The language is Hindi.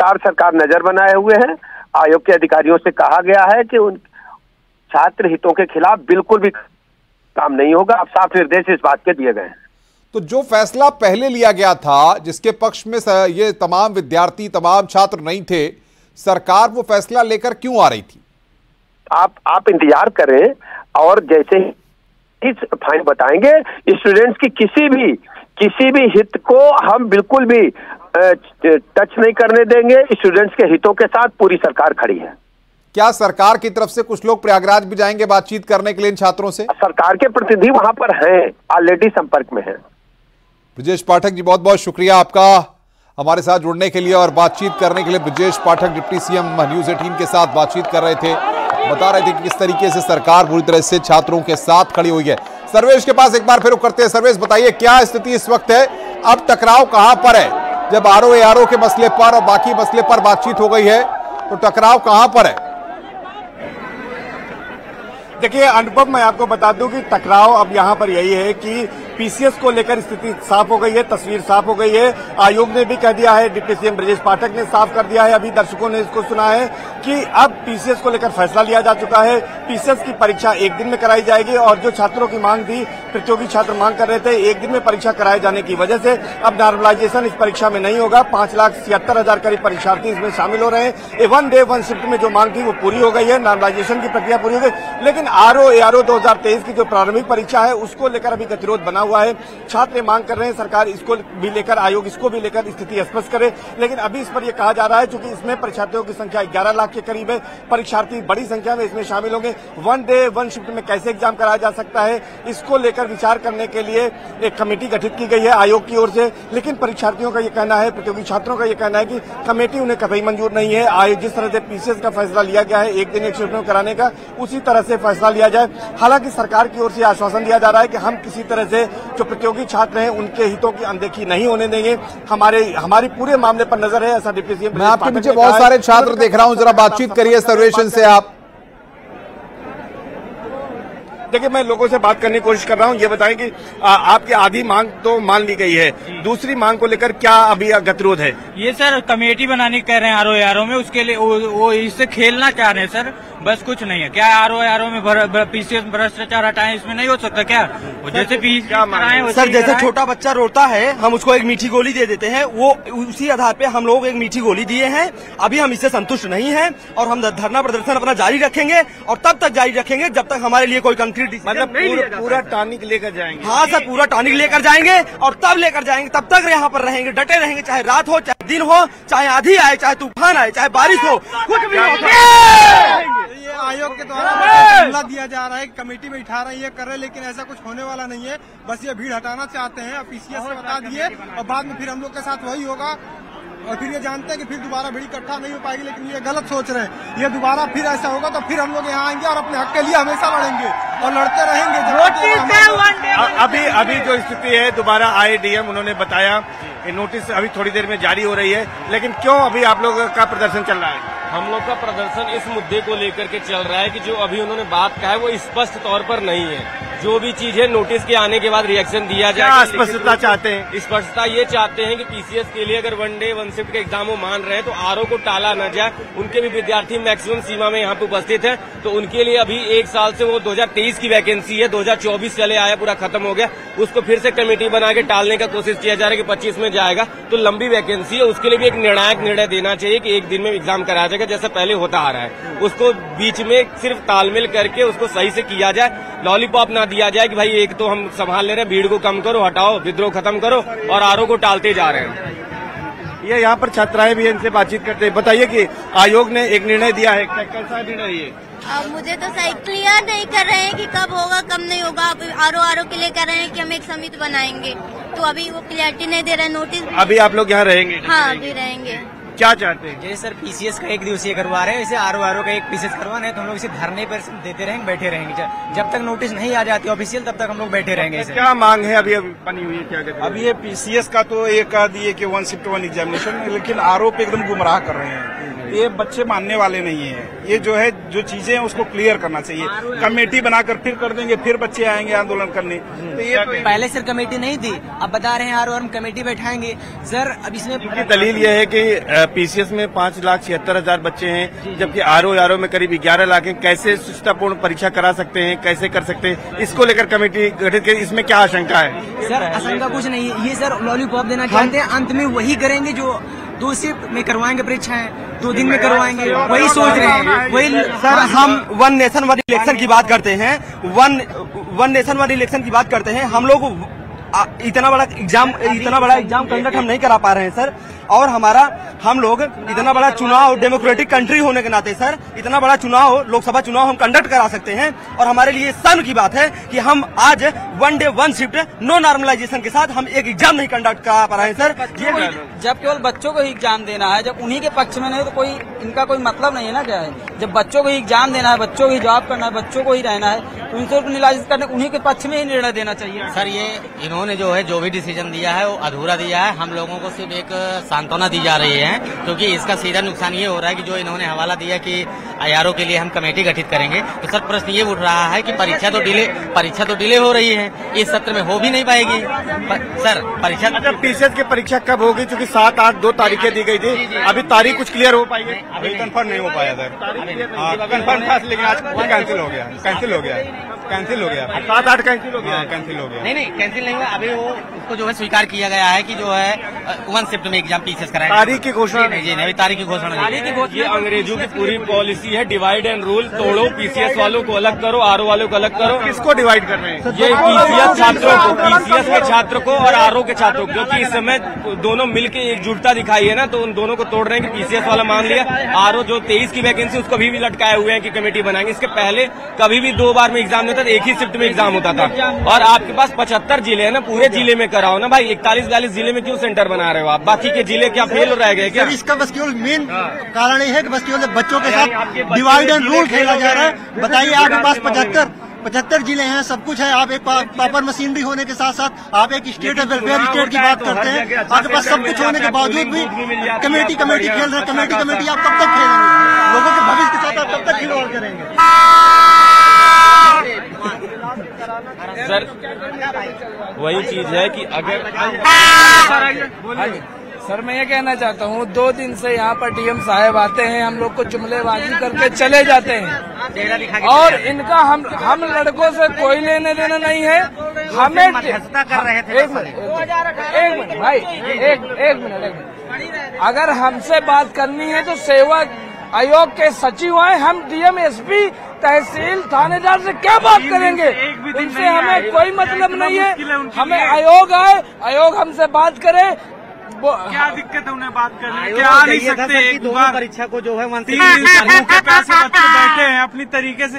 लगातार सरकार नजर बनाए हुए है। आयोग के अधिकारियों से कहा गया है कि उन छात्र हितों के खिलाफ बिल्कुल भी काम नहीं होगा। अब साफ निर्देश इस बात के दिए गए हैं। तो जो फैसला पहले लिया गया था, जिसके पक्ष में ये तमाम विद्यार्थी, तमाम छात्र नहीं थे, सरकार वो फैसला लेकर क्यों आ रही थी? आप इंतजार करें और जैसे ही इस फाइन बताएंगे, स्टूडेंट्स की किसी भी हित को हम बिल्कुल भी टच नहीं करने देंगे। स्टूडेंट्स के हितों के साथ पूरी सरकार खड़ी है। क्या सरकार की तरफ से कुछ लोग प्रयागराज भी जाएंगे बातचीत करने के लिए इन छात्रों से? सरकार के प्रतिनिधि वहां पर हैं, ऑलरेडी संपर्क में हैं। ब्रजेश पाठक जी, बहुत बहुत शुक्रिया आपका हमारे साथ जुड़ने के लिए और बातचीत करने के लिए। Brajesh Pathak deputy CM news 18 के साथ बातचीत कर रहे थे, बता रहे थे कि किस तरीके से सरकार पूरी तरह से छात्रों के साथ खड़ी हुई है। सर्वेश के पास एक बार फिर करते हैं। सर्वेश, बताइए क्या स्थिति इस वक्त है? अब टकराव कहां पर है? जब आरओ के मसले पर और बाकी मसले पर बातचीत हो गई है, तो टकराव कहां पर है? देखिए अनुपम, मैं आपको बता दूं कि टकराव अब यहाँ पर यही है कि पीसीएस को लेकर स्थिति साफ हो गई है, तस्वीर साफ हो गई है। आयोग ने भी कह दिया है, डिप्टी सीएम ब्रजेश पाठक ने साफ कर दिया है, अभी दर्शकों ने इसको सुना है कि अब पीसीएस को लेकर फैसला लिया जा चुका है। पीसीएस की परीक्षा एक दिन में कराई जाएगी और जो छात्रों की मांग थी, प्रतियोगी छात्र मांग कर रहे थे एक दिन में परीक्षा कराए जाने की वजह से अब नॉर्मलाइजेशन इस परीक्षा में नहीं होगा। 5,76,000 करीब परीक्षार्थी इसमें शामिल हो रहे हैं। 1 डे 1 शिफ्ट में जो मांग थी वो पूरी हो गई है, नॉर्मलाइजेशन की प्रक्रिया पूरी हो गई। लेकिन आरओ 2023 की जो प्रारंभिक परीक्षा है उसको लेकर अभी गतिरोध बना हुआ है। छात्र मांग कर रहे हैं सरकार इसको भी लेकर, आयोग इसको भी लेकर स्थिति स्पष्ट करे। लेकिन अभी इस पर यह कहा जा रहा है क्योंकि इसमें परीक्षार्थियों की संख्या 11 लाख के करीब है, परीक्षार्थी बड़ी संख्या में इसमें शामिल होंगे। 1 डे 1 शिफ्ट में कैसे एग्जाम कराया जा सकता है, इसको लेकर विचार करने के लिए एक कमेटी गठित की गई है आयोग की ओर से। लेकिन परीक्षार्थियों का यह कहना है, प्रतियोगी छात्रों का यह कहना है कि कमेटी उन्हें कतई मंजूर नहीं है। आयोग जिस तरह से पीसीएस का फैसला लिया गया है एक दिन 1 शिफ्ट में कराने का, उसी तरह से फैसला लिया जाए। हालांकि सरकार की ओर से आश्वासन दिया जा रहा है कि हम किसी तरह से जो प्रतियोगी छात्र हैं उनके हितों की अनदेखी नहीं होने देंगे, हमारी पूरे मामले पर नजर है, ऐसा डिप्टी सीएम। मैं आपके पीछे बहुत सारे छात्र देख रहा हूं, जरा बातचीत करिए सर्वेक्षण से आप। देखिए मैं लोगों से बात करने की कोशिश कर रहा हूं, ये बताएं कि आपकी आधी मांग तो मान ली गई है, दूसरी मांग को लेकर क्या अभी गतिरोध है? ये सर कमेटी बनाने कह रहे हैं आरओ में, उसके लिए वो इससे खेलना चाह रहे हैं सर, बस कुछ नहीं है। क्या आरओ में पीसीएस भ्रष्टाचार हटाएं, इसमें नहीं हो सकता क्या? जैसे पीसीएस सर, जैसे छोटा बच्चा रोता है हम उसको एक मीठी गोली दे देते हैं, वो उसी आधार पे हम लोग एक मीठी गोली दिए हैं। अभी हम इससे संतुष्ट नहीं हैं और हम धरना प्रदर्शन अपना जारी रखेंगे और तब तक जारी रखेंगे जब तक हमारे लिए कोई कंक्रीट मतलब पूरा टॉनिक लेकर जाएंगे। हाँ सर, पूरा टॉनिक लेकर जाएंगे और तब लेकर जाएंगे, तब तक यहाँ पर रहेंगे, डटे रहेंगे, चाहे रात हो, चाहे दिन हो, चाहे आंधी आए, चाहे तूफान आए, चाहे बारिश हो, कुछ भी हो। ये आयोग के द्वारा हमला दिया जा रहा है, कमेटी में बिठा रही है, कर रहे, लेकिन ऐसा कुछ होने वाला नहीं है। बस ये भीड़ हटाना चाहते हैं, पीसीएस से बता दिए और बाद में फिर हम लोग के साथ वही होगा और फिर ये जानते हैं कि फिर दोबारा भीड़ इकट्ठा नहीं हो पाएगी। लेकिन ये गलत सोच रहे हैं, ये दोबारा फिर ऐसा होगा तो फिर हम लोग यहाँ आएंगे और अपने हक के लिए हमेशा लड़ेंगे और लड़ते रहेंगे। अभी जो स्थिति है, दोबारा आए डीएम, उन्होंने बताया नोटिस अभी थोड़ी देर में जारी हो रही है, लेकिन क्यों अभी आप लोग का प्रदर्शन चल रहा है? हम लोग का प्रदर्शन इस मुद्दे को लेकर के चल रहा है कि जो अभी उन्होंने बात कहा है वो स्पष्ट तौर पर नहीं है। जो भी चीज है नोटिस के आने के बाद रिएक्शन दिया जाए। स्पष्टता चाहते हैं? स्पष्टता ये चाहते हैं कि पीसीएस के लिए अगर 1 डे 1 शिफ्ट के एग्जाम वो मान रहे हैं तो आरओ को टाला न जाए। उनके भी विद्यार्थी मैक्सिमम सीमा में यहाँ पे उपस्थित है, तो उनके लिए अभी 1 साल से वो 2023 की वैकेंसी है, 2024 चले आया, पूरा खत्म हो गया, उसको फिर से कमेटी बना के टालने का कोशिश किया जा रहा है कि 25 में जाएगा, तो लंबी वैकेंसी है, उसके लिए भी एक निर्णायक निर्णय देना चाहिए कि एक दिन में एग्जाम कराया जाएगा जैसा पहले होता आ रहा है। उसको बीच में सिर्फ तालमेल करके उसको सही से किया जाए, लॉलीपॉप ना दिया जाए कि भाई एक तो हम संभाल ले रहे हैं, भीड़ को कम करो, हटाओ, विद्रोह खत्म करो, और आरओ को टालते जा रहे हैं। ये यहाँ पर छात्राएं भी इनसे बातचीत करते हैं। बताइए कि आयोग ने एक निर्णय दिया है, कैसा निर्णय ये? अब मुझे तो सही क्लियर नहीं कर रहे हैं कि कब होगा कब नहीं होगा। आरओ के लिए कह रहे हैं कि हम एक समिति बनाएंगे, तो अभी वो क्लियरिटी नहीं दे रहे हैं। नोटिस अभी आप लोग यहाँ रहेंगे? हाँ, अभी रहेंगे। क्या चाहते हैं? जैसे सर पीसीएस का 1 दिवसीय करवा रहे हैं, वैसे आरओ का 1 पीसीएस करवाना है, तो हम लोग इसे धरने पर देते रहेंगे, बैठे रहेंगे जब तक नोटिस नहीं आ जाती ऑफिशियल, तब तक हम लोग बैठे रहेंगे। क्या मांग है अभी बनी हुई है, क्या कहते हैं? अभी ये पीसीएस का तो ये कह दिए कि 1 शिफ्ट 1 एग्जामिनेशन, लेकिन आरोप एकदम गुमराह कर रहे हैं। ये बच्चे मानने वाले नहीं है। ये जो है जो चीजें हैं उसको क्लियर करना चाहिए। कमेटी बनाकर फिर कर देंगे, फिर बच्चे आएंगे आंदोलन करने। तो ये पहले सर कमेटी नहीं थी, अब बता रहे हैं यार और हम कमेटी बैठाएंगे सर। अब इसमें दलील यह है कि पीसीएस में 5,76,000 बच्चे हैं, जबकि आरओ में करीब 11 लाख हैं। कैसे सुचितापूर्ण परीक्षा करा सकते हैं, कैसे कर सकते हैं, इसको लेकर कमेटी गठित की। इसमें क्या आशंका है? सर आशंका कुछ नहीं है, ये सर लॉलीपॉप देना चाहते हैं। अंत में वही करेंगे जो 2 शिफ्ट में करवाएंगे परीक्षाएं, 2 दिन में करवाएंगे, वही सोच रहे हैं। वही सर हम वन नेशन वन इलेक्शन की बात करते हैं, वन नेशन वन इलेक्शन की बात करते हैं। हम लोग इतना बड़ा एग्जाम कंडक्ट हम नहीं करा पा रहे हैं सर। और हम लोग इतना बड़ा चुनाव डेमोक्रेटिक कंट्री होने के नाते सर इतना बड़ा चुनाव, लोकसभा चुनाव हम कंडक्ट करा सकते हैं। और हमारे लिए शर्म की बात है कि हम आज 1 डे 1 शिफ्ट नो नॉर्मलाइजेशन के साथ हम एक एग्जाम नहीं कंडक्ट करा पा रहे हैं सर। जब केवल बच्चों को ही एग्जाम देना है, जब उन्हीं के पक्ष में नहीं तो कोई इनका कोई मतलब नहीं है ना। क्या है, जब बच्चों को ही एग्जाम देना है, बच्चों को ही जॉब करना है, बच्चों को ही रहना है, तो उनसे नॉर्मलाइज करने उन्हीं के पक्ष में ही निर्णय देना चाहिए। सर ये इन्होंने जो भी डिसीजन दिया है वो अधूरा दिया है। हम लोगों को सिर्फ एक सांत्वना दी जा रही है, क्योंकि इसका सीधा नुकसान ये हो रहा है कि जो इन्होंने हवाला दिया कि आईआरओ के लिए हम कमेटी गठित करेंगे, तो सर प्रश्न ये उठ रहा है कि परीक्षा तो डिले हो रही है, इस सत्र में हो भी नहीं पाएगी। सर परीक्षा पीसीएस की परीक्षा कब होगी? क्योंकि 7, 8 2 तारीखें दी गई थी, अभी तारीख कुछ क्लियर हो पाई है? अभी कंफर्म नहीं हो पाया सर। कंफर्म था लेकिन आज कैंसिल हो गया 7-8 कैंसिल हो गया। नहीं कैंसिल नहीं हुआ। अभी वो उसको जो है स्वीकार किया गया है कि जो है 1 शिफ्ट में एग्जाम पीसीएस कराएंगे। तारीख की घोषणा नहीं, अभी तारीख की घोषणा ये अंग्रेजों की पूरी पॉलिसी है, डिवाइड एंड रूल। तोड़ो, पीसीएस वालों को अलग करो, आरओ वालों को अलग करो। किसको डिवाइड कर रहे हैं? ये पीसीएस छात्रों को, पीसीएस के छात्र को और आरओ के छात्रों को, क्योंकि इस समय दोनों मिलकर एकजुटता दिखाई है ना, तो उन दोनों को तोड़ रहे हैं कि पीसीएस वाला मान लिया, आरओ जो 23 की वैकेंसी उसको भी लटकाए हुए हैं कि कमेटी बनाएंगे। इसके पहले कभी भी 2 बार में एग्जाम नहीं होता था, एक ही शिफ्ट में एग्जाम होता था। और आपके पास 75 जिले हैं ना, पूरे जिले में कराओ ना भाई। 41-42 जिले में क्यों सेंटर बना रहे हो आप? बाकी के जिले क्या फेल रह गए क्या? इसका बस केवल मेन कारण ये है कि बस केवल बच्चों के साथ डिवाइड एंड रूल खेला जा रहा है। बताइए आपके पास 75 जिले हैं, सब कुछ है। आप एक प्रॉपर मशीनरी होने के साथ साथ आप एक स्टेट वेलफेयर स्टेट की बात करते हैं। आपके पास सब कुछ होने के बावजूद भी कमेटी खेल रहे हैं। कमेटी आप कब तक खेलेंगे? लोगों के भविष्य के साथ आप कब तक खिलवाड़ करेंगे? सर वही चीज है कि अगर सर मैं ये कहना चाहता हूँ, 2 दिन से यहाँ पर डीएम साहब आते हैं, हम लोग को जुमलेबाजी करके चले जाते हैं। और इनका हम लड़कों से कोई लेने देना नहीं है। हमें कर रहे थे। एक मिनट भाई, एक मिनट। अगर हमसे बात करनी है तो सेवा आयोग के सचिव आए, हम डीएम, एसपी, तहसील, थानेदार से क्या बात करेंगे? उनसे हमें कोई मतलब नहीं है। हमें आयोग आए, आयोग हमसे बात करे। क्या दिक्कत है उन्हें बात करने? क्या आ नहीं सकते? एक बार परीक्षा को जो है 3 दिन से के पैसे बच्चे बैठे हैं अपनी तरीके से।